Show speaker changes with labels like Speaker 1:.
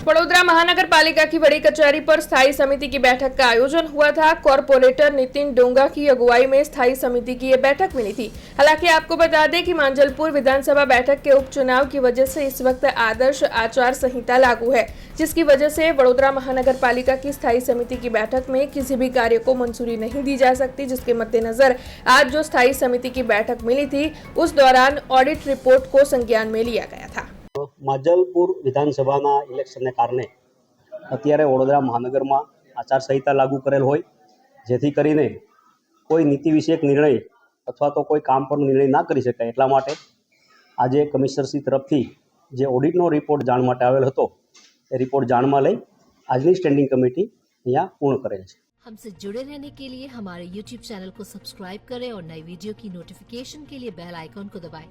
Speaker 1: वडोदरा महानगर पालिका की बड़ी कचहरी पर स्थायी समिति की बैठक का आयोजन हुआ था। कॉर्पोरेटर नितिन डोंगा की अगुवाई में स्थायी समिति की ये बैठक मिली थी। हालांकि आपको बता दें कि मांजलपुर विधानसभा बैठक के उपचुनाव की वजह से इस वक्त आदर्श आचार संहिता लागू है, जिसकी वजह से वडोदरा महानगर पालिका की स्थायी समिति की बैठक में किसी भी कार्य को मंजूरी नहीं दी जा सकती, जिसके मद्देनजर आज जो स्थायी समिति की बैठक मिली थी उस दौरान ऑडिट रिपोर्ट को संज्ञान में लिया गया था।
Speaker 2: माजलपुर विधानसभा इलेक्शन ने कारणे अत्यारे वडोदरा महानगर में आचारसंहिता लागू करेल होय, जेथी करीने कोई नीति विषयक निर्णय अथवा तो कोई काम पर निर्णय ना करी शकाय। एटला माटे आजे कमिशनरश्री तरफथी जे ऑडिटनो रिपोर्ट जाण माटे आवेल हतो ए रिपोर्ट जाणमां लई आजनी स्टेन्डिंग कमिटी अहींया पूर्ण करेल छे।
Speaker 3: हमसे जुड़े रहने के लिए हमारे YouTube चैनल को सब्सक्राइब करें और नई वीडियो की नोटिफिकेशन के लिए बेल आइकॉन को दबाएं।